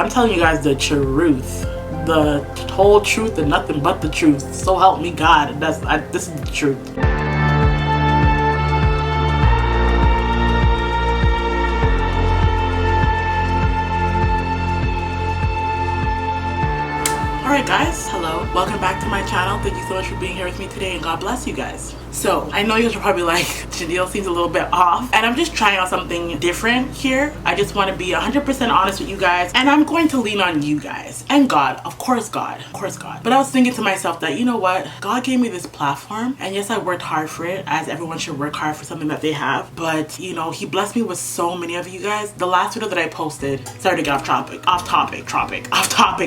I'm telling you guys the truth, the whole truth and nothing but the truth. So help me God. This is the truth. Alright guys, hello. Welcome back to my channel. Thank you so much for being here with me today, and God bless you guys. So, I know you guys are probably like, Janielle seems a little bit off, and I'm just trying out something different here. I just want to be 100% honest with you guys, and I'm going to lean on you guys and God. Of course God. But I was thinking to myself that, you know what? God gave me this platform, and yes, I worked hard for it, as everyone should work hard for something that they have, but you know, He blessed me with so many of you guys. The last video that I posted, sorry to get off topic,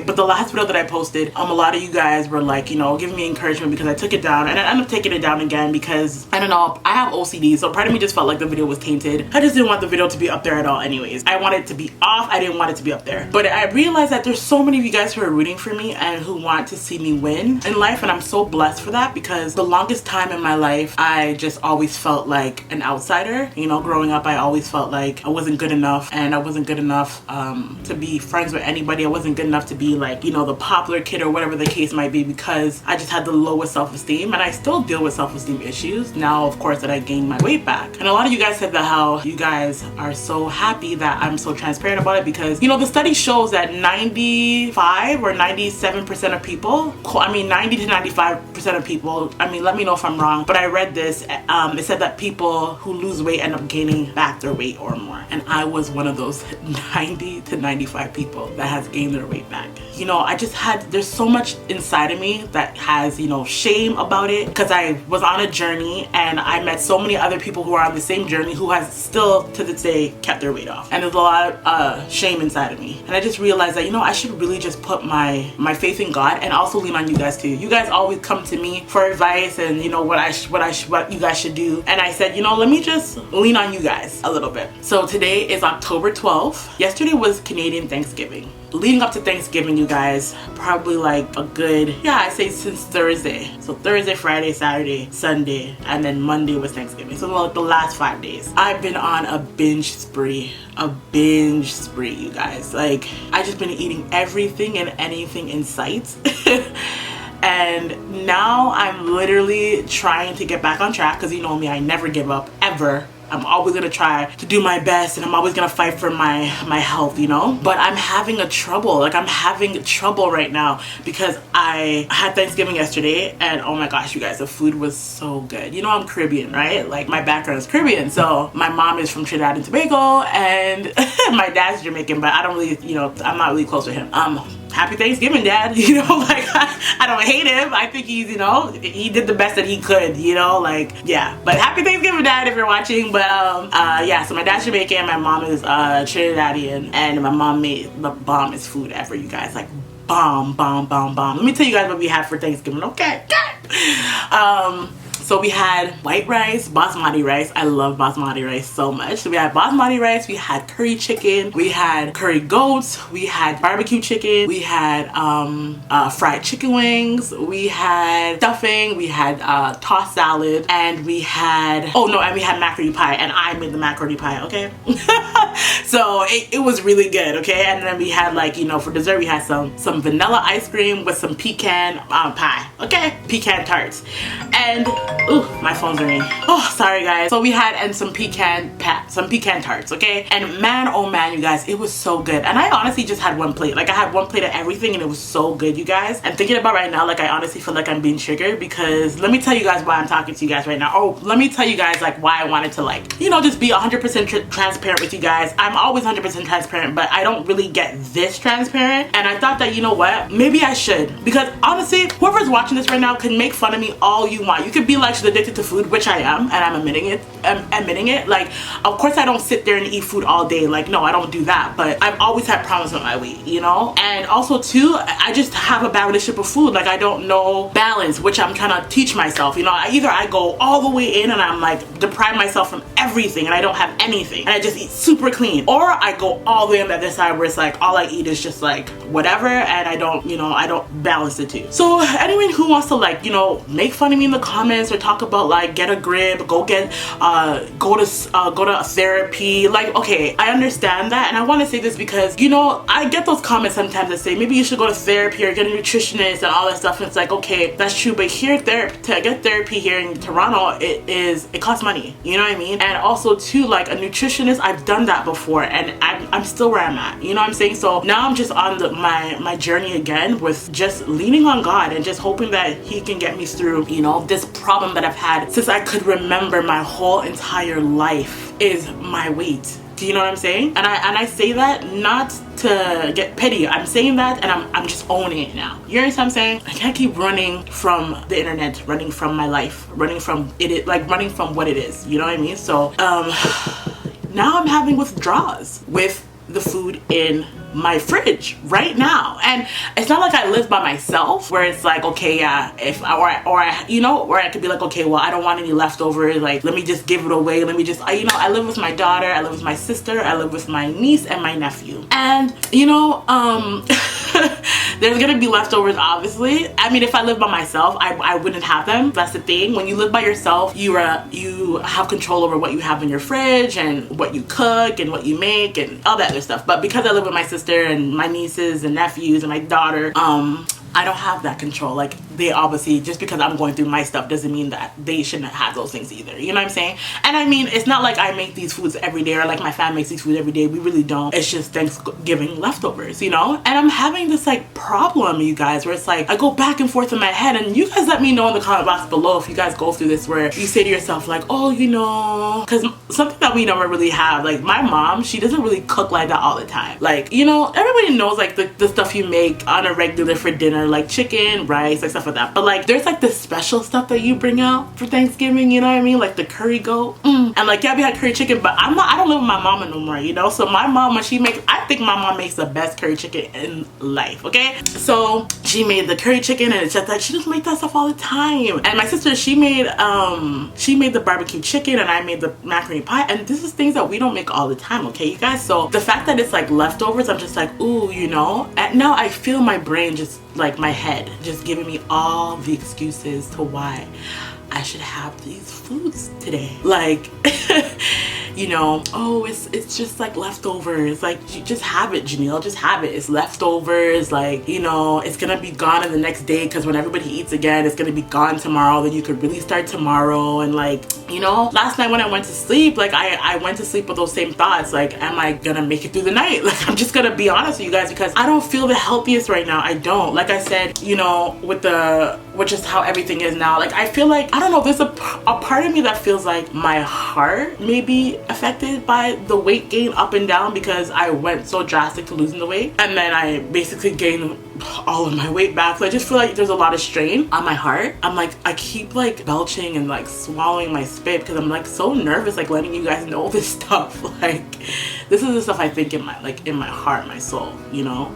but the last video that I posted, a lot of you guys were like, you know, giving me encouragement because I took it down, and I ended up taking it down again because, I don't know, I have OCD, so part of me just felt like the video was tainted. I just didn't want the video to be up there at all anyways. I wanted it to be off, I didn't want it to be up there. But I realized that there's so many of you guys who are rooting for me and who want to see me win in life, and I'm so blessed for that, because the longest time in my life, I just always felt like an outsider. You know, growing up, I always felt like I wasn't good enough, and I wasn't good enough to be friends with anybody. I wasn't good enough to be like, you know, the popular kid or whatever the case might be, because I just had the lowest self-esteem, and I still deal with self-esteem issues now, of course, that I gained my weight back. And a lot of you guys said that how you guys are so happy that I'm so transparent about it, because, you know, the study shows that 95 or 97% of people, I mean 90 to 95% of people, I mean, let me know if I'm wrong, but I read this, it said that people who lose weight end up gaining back their weight or more, and I was one of those 90 to 95 people that has gained their weight back. You know, I just had, there's so much inside of me that has, you know, shame about it, because I was on a journey and I met so many other people who are on the same journey who has still to this day kept their weight off, and there's a lot of shame inside of me. And I just realized that, you know, I should really just put my faith in God, and also lean on you guys too. You guys always come to me for advice and, you know, what you guys should do, and I said, you know, let me just lean on you guys a little bit. So today is October 12th. Yesterday was Canadian Thanksgiving. Leading up to Thanksgiving, you guys, probably like a good, yeah, I say since Thursday. So Thursday, Friday, Saturday, Sunday, and then Monday was Thanksgiving. So like the last 5 days, I've been on a binge spree, you guys. Like, I just been eating everything and anything in sight. And now I'm literally trying to get back on track, because you know me, I never give up, ever. I'm always gonna try to do my best, and I'm always gonna fight for my health, you know? But I'm having trouble right now, because I had Thanksgiving yesterday, and oh my gosh, you guys, the food was so good. You know, I'm Caribbean, right? Like, my background is Caribbean, so my mom is from Trinidad and Tobago, and my dad's Jamaican, but I don't really, you know, I'm not really close with him. Happy Thanksgiving, Dad. You know, like, I don't hate him. I think he's, you know, he did the best that he could, you know, like, yeah. But happy Thanksgiving, Dad, if you're watching. But yeah, so my dad's Jamaican, my mom is Trinidadian, and my mom made the bombest food ever, you guys. Like, bomb. Let me tell you guys what we had for Thanksgiving, okay? So we had white rice, basmati rice. I love basmati rice so much. So we had basmati rice, we had curry chicken, we had curry goats, we had barbecue chicken, we had fried chicken wings, we had stuffing, we had tossed salad, and we had, oh no, and we had macaroni pie, and I made the macaroni pie, okay? So it was really good, okay? And then we had, like, you know, for dessert we had some vanilla ice cream with some pecan pie, okay? Pecan tarts. And ooh, my phone's ringing. Oh, sorry guys. So we had, and some pecan tarts, okay? And man, oh man, you guys, it was so good. And I honestly just had one plate. Like, I had one plate of everything, and it was so good, you guys. And thinking about right now, like, I honestly feel like I'm being triggered, because let me tell you guys why I'm talking to you guys right now. Oh, let me tell you guys, like, why I wanted to, like, you know, just be 100% transparent with you guys. I'm always 100% transparent, but I don't really get this transparent. And I thought that, you know what, maybe I should, because honestly, whoever's watching this right now can make fun of me all you want. You could be like, she's addicted to food, which I am, and I'm admitting it. Like, of course I don't sit there and eat food all day. Like, no, I don't do that. But I've always had problems with my weight, you know? And also too, I just have a bad relationship with food. Like, I don't know balance, which I'm trying to teach myself. You know, either I go all the way in and I'm like deprive myself from everything and I don't have anything and I just eat super clean, or I go all the way on the other side where it's like all I eat is just like whatever, and I don't, you know, I don't balance the two. So anyone who wants to, like, you know, make fun of me in the comments or talk about like get a grip, go to therapy. Like, okay, I understand that, and I want to say this because, you know, I get those comments sometimes that say maybe you should go to therapy or get a nutritionist and all that stuff, and it's like, okay, that's true, but here to get therapy here in Toronto, it costs money, you know what I mean? And also too, like a nutritionist, I've done that before, and I'm still where I'm at, you know what I'm saying? So now I'm just on my journey again with just leaning on God and just hoping that He can get me through, you know, this problem that I've had since I could remember. My whole entire life is my weight. Do you know what I'm saying? And I say that not to get petty. I'm saying that, and I'm just owning it now. You understand what I'm saying? I can't keep running from the internet, running from my life, running from running from what it is. You know what I mean? So now I'm having withdrawals with the food in my fridge right now, and it's not like I live by myself where it's like, okay, yeah, or I could be like, okay, well, I don't want any leftovers, like let me just give it away, let me just I live with my daughter, I live with my sister, I live with my niece and my nephew, and you know, there's gonna be leftovers, obviously. I mean, if I live by myself, I wouldn't have them. That's the thing. When you live by yourself, you have control over what you have in your fridge and what you cook and what you make and all that other stuff. But because I live with my sister and my nieces and nephews and my daughter, I don't have that control. Like, they obviously, just because I'm going through my stuff doesn't mean that they shouldn't have those things either. You know what I'm saying? And I mean, it's not like I make these foods every day, or like my family makes these foods every day. We really don't. It's just Thanksgiving leftovers, you know? And I'm having this like problem, you guys, where it's like I go back and forth in my head, and you guys let me know in the comment box below if you guys go through this, where you say to yourself like, oh, you know, because something that we never really have, like my mom, she doesn't really cook like that all the time. Like, you know, everybody knows like the stuff you make on a regular for dinner, like chicken, rice, like stuff like that. But like there's like the special stuff that you bring out for Thanksgiving, you know what I mean? Like the curry goat. And like, yeah, we had curry chicken, but I don't live with my mama no more, you know? So my mom, when she makes, I think my mom makes the best curry chicken in life, okay? So she made the curry chicken, and it's just like, she doesn't make that stuff all the time. And my sister, she made the barbecue chicken, and I made the macaroni pie, and this is things that we don't make all the time, okay, you guys? So the fact that it's like leftovers, I'm just like, ooh, you know? And now I feel my brain just, like my head just giving me all the excuses to why I should have these foods today. Like, you know, oh, it's just like leftovers. Like, you just have it, Janielle, just have it. It's leftovers. Like, you know, it's gonna be gone in the next day, because when everybody eats again, it's gonna be gone tomorrow. Then you could really start tomorrow. And like, you know, last night when I went to sleep, like I went to sleep with those same thoughts. Like, am I gonna make it through the night? Like, I'm just gonna be honest with you guys, because I don't feel the healthiest right now. I don't. Like I said, you know, with just how everything is now, like I feel like, I don't know, there's a part of me that feels like my heart may be affected by the weight gain up and down, because I went so drastic to losing the weight, and then I basically gained all of my weight back. So I just feel like there's a lot of strain on my heart. I'm like, I keep like belching and like swallowing my spit, because I'm like so nervous, like letting you guys know this stuff. Like, this is the stuff I think in my heart, my soul, you know?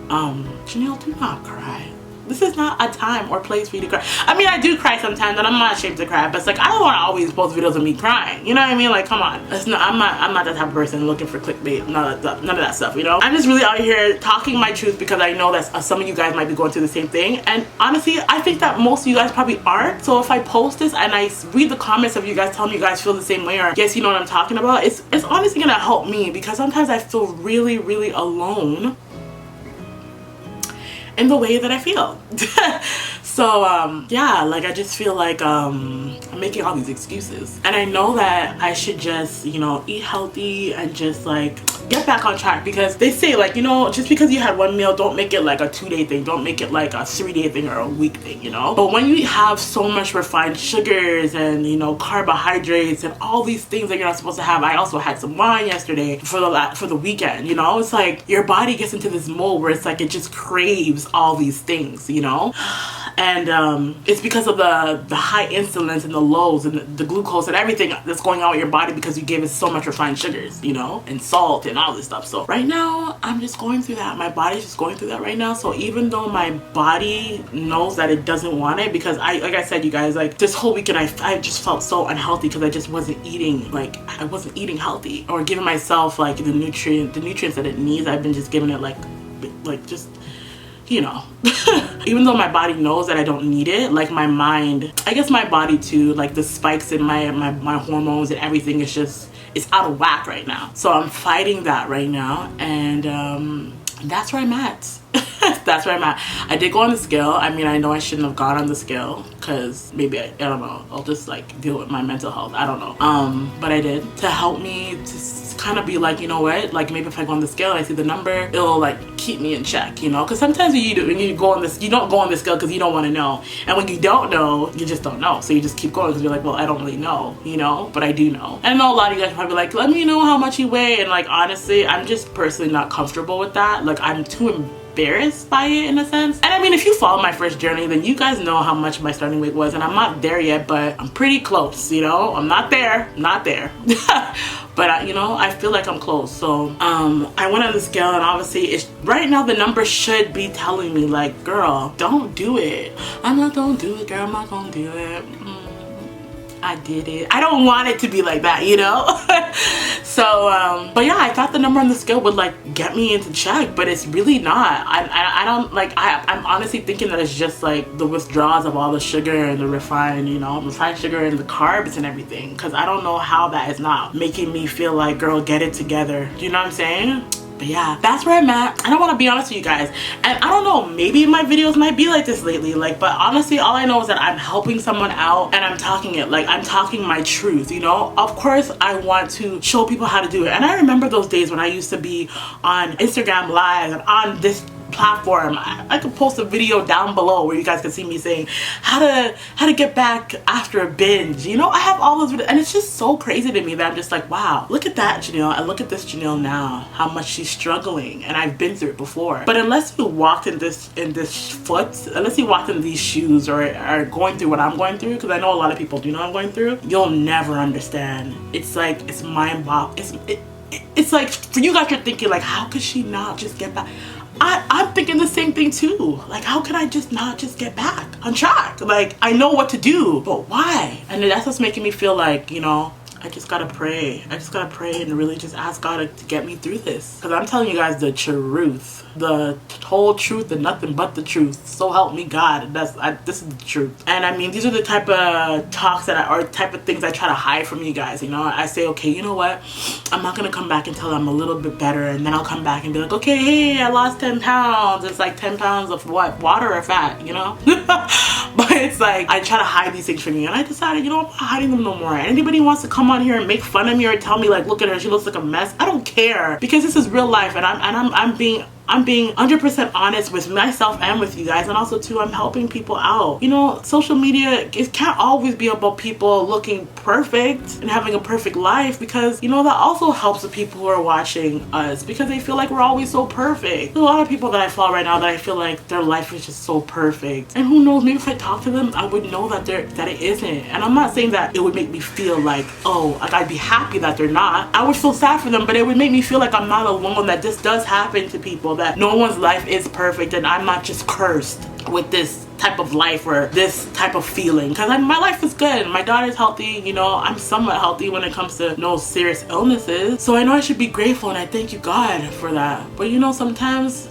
Janielle, do not cry. This is not a time or place for you to cry. I mean, I do cry sometimes, and I'm not ashamed to cry, but it's like, I don't want to always post videos of me crying. You know what I mean? Like, come on. I'm not that type of person looking for clickbait. None of that stuff, you know? I'm just really out here talking my truth, because I know that some of you guys might be going through the same thing. And honestly, I think that most of you guys probably aren't. So if I post this and I read the comments of you guys telling me you guys feel the same way, or yes, you know what I'm talking about, it's honestly gonna help me, because sometimes I feel really, really alone in the way that I feel. So yeah, like I just feel like I'm making all these excuses, and I know that I should just, you know, eat healthy and just like get back on track, because they say, like, you know, just because you had one meal, don't make it like a 2-day thing, don't make it like a 3-day thing or a week thing, you know? But when you have so much refined sugars and, you know, carbohydrates and all these things that you're not supposed to have, I also had some wine yesterday for the weekend, you know? It's like your body gets into this mold where it's like it just craves all these things, you know? And it's because of the high insulin and the lows and the glucose and everything that's going on with your body, because you gave it so much refined sugars, you know, and salt and all this stuff. So right now, I'm just going through that. My body's just going through that right now. So even though my body knows that it doesn't want it, because like I said, you guys, like this whole weekend, I just felt so unhealthy, because I just wasn't eating, like I wasn't eating healthy or giving myself like the nutrients that it needs. I've been just giving it like just you know, even though my body knows that I don't need it, like my mind, I guess my body too, like the spikes in my hormones and everything is just, it's out of whack right now. So I'm fighting that right now, and that's where I'm at. That's where I'm at. I did go on the scale. I mean, I know I shouldn't have gone on the scale because maybe I don't know, I'll just like deal with my mental health, I don't know, but I did, to help me to kind of be like, you know what, like maybe if I go on the scale and I see the number, it'll like keep me in check, you know, because sometimes when you go on this, you don't go on the scale because you don't want to know, and when you don't know, you just don't know, so you just keep going because you're like, well, I don't really know, you know, but I do know. And I know a lot of you guys are probably like, let me know how much you weigh, and like honestly, I'm just personally not comfortable with that. Like I'm too embarrassed by it in a sense. And I mean, if you follow my first journey, then you guys know how much my starting weight was, and I'm not there yet, but I'm pretty close, you know. I'm not there, but you know, I feel like I'm close. So I went on the scale, and obviously it's right now the number should be telling me like, girl, don't do it. I'm not gonna do it, girl. I'm not gonna do it. I did it. I don't want it to be like that, you know. So but yeah, I thought the number on the scale would like get me into check, but it's really not. I don't like, I'm honestly thinking that it's just like the withdrawals of all the sugar and the refined, you know, refined sugar and the carbs and everything, because I don't know how that is not making me feel like, girl, get it together. Do you know what I'm saying? But yeah, that's where I'm at. I don't want to be honest with you guys, and I don't know, maybe my videos might be like this lately, like, but honestly, all I know is that I'm helping someone out, and I'm talking it, like I'm talking my truth, you know. Of course I want to show people how to do it, and I remember those days when I used to be on Instagram Live and on this platform. I could post a video down below where you guys can see me saying how to get back after a binge, you know. I have all those videos, and it's just so crazy to me that I'm just like, wow, look at that Janielle, and look at this Janielle now, how much she's struggling, and I've been through it before. But unless you walked in this foot, unless you walked in these shoes, or are going through what I'm going through, because I know a lot of people do know I'm going through, you'll never understand. It's like, it's mind-boggling. It's like, for you guys, you're thinking like, how could she not just get back? I'm thinking the same thing too. Like, how can I just not just get back on track? Like, I know what to do, but why? And that's what's making me feel like, you know, I just gotta pray. I just gotta pray and really just ask God to get me through this. Because I'm telling you guys the truth. The whole truth and nothing but the truth. So help me God. This is the truth. And I mean, these are the type of talks or type of things I try to hide from you guys, you know. I say, okay, you know what? I'm not gonna come back until I'm a little bit better, and then I'll come back and be like, okay, hey, I lost 10 pounds. It's like 10 pounds of what? Water or fat, you know? But it's like, I try to hide these things from you, and I decided, you know, I'm not hiding them no more. Anybody wants to come on here and make fun of me or tell me like, look at her, she looks like a mess, I don't care, because this is real life, and I'm being 100% honest with myself and with you guys, and also too, I'm helping people out. You know, social media, it can't always be about people looking perfect and having a perfect life, because you know, that also helps the people who are watching us, because they feel like we're always so perfect. There's a lot of people that I follow right now that I feel like their life is just so perfect, and who knows, maybe if I talk to them, I would know that it isn't. And I'm not saying that it would make me feel like, oh, like I'd be happy that they're not. I would feel sad for them, but it would make me feel like I'm not alone, that this does happen to people, that no one's life is perfect, and I'm not just cursed with this type of life or this type of feeling, because my life is good. My daughter's healthy, you know, I'm somewhat healthy when it comes to no serious illnesses, so I know I should be grateful, and I thank you God for that. But you know, sometimes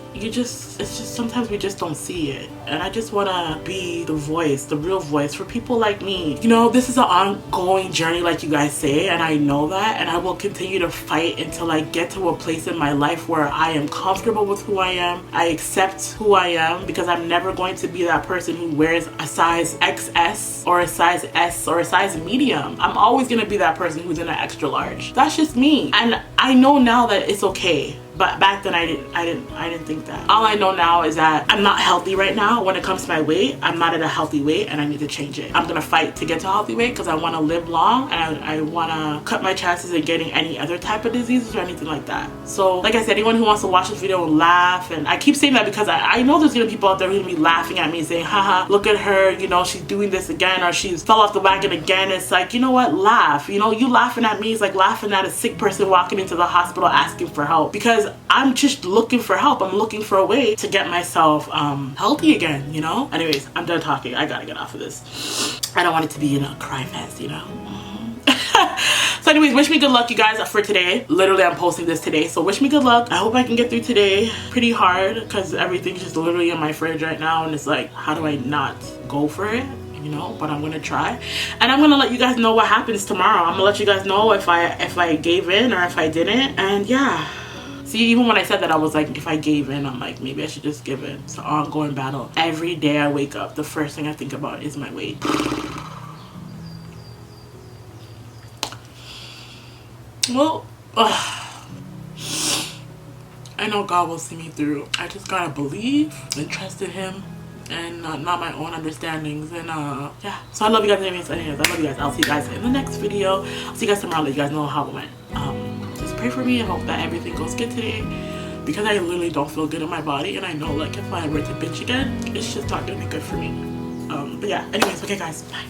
sometimes we just don't see it, and I just want to be the voice, the real voice for people like me. You know, this is an ongoing journey, like you guys say, and I know that, and I will continue to fight until I get to a place in my life where I am comfortable with who I am. I accept who I am, because I'm never going to be that person who wears a size XS or a size S or a size medium. I'm always going to be that person who's in an extra large. That's just me, and I know now that it's okay. But back then I didn't think that. All I know now is that I'm not healthy right now when it comes to my weight. I'm not at a healthy weight, and I need to change it. I'm gonna fight to get to a healthy weight, because I want to live long, and I want to cut my chances of getting any other type of diseases or anything like that. So like I said, anyone who wants to watch this video and laugh, and I keep saying that because I know there's gonna be people out there who are gonna be laughing at me saying, haha, look at her, you know, she's doing this again, or she's fell off the wagon again. It's like, you know what, laugh. You know, you laughing at me is like laughing at a sick person walking into the hospital asking for help, because I'm just looking for help. I'm looking for a way to get myself healthy again, you know. Anyways, I'm done talking. I gotta get off of this. I don't want it to be, you know, a cry fest, you know. So anyways, wish me good luck, you guys, for today. Literally, I'm posting this today, so wish me good luck. I hope I can get through today. Pretty hard because everything's just literally in my fridge right now, and it's like, how do I not go for it? You know, but I'm gonna try, and I'm gonna let you guys know what happens tomorrow. I'm gonna let you guys know if I gave in or if I didn't. And yeah, see, even when I said that, I was like, if I gave in, I'm like, maybe I should just give in. It's an ongoing battle. Every day I wake up, the first thing I think about is my weight. Well, I know God will see me through. I just gotta believe and trust in him, and not my own understandings. And yeah, so I love you guys. Anyways, I love you guys. I'll see you guys in the next video. I'll see you guys tomorrow. Let you guys know how it went. Just pray for me and hope that everything goes good today, because I literally don't feel good in my body, and I know like if I were to binge again, it's just not gonna be good for me. But yeah, anyways, okay guys, bye.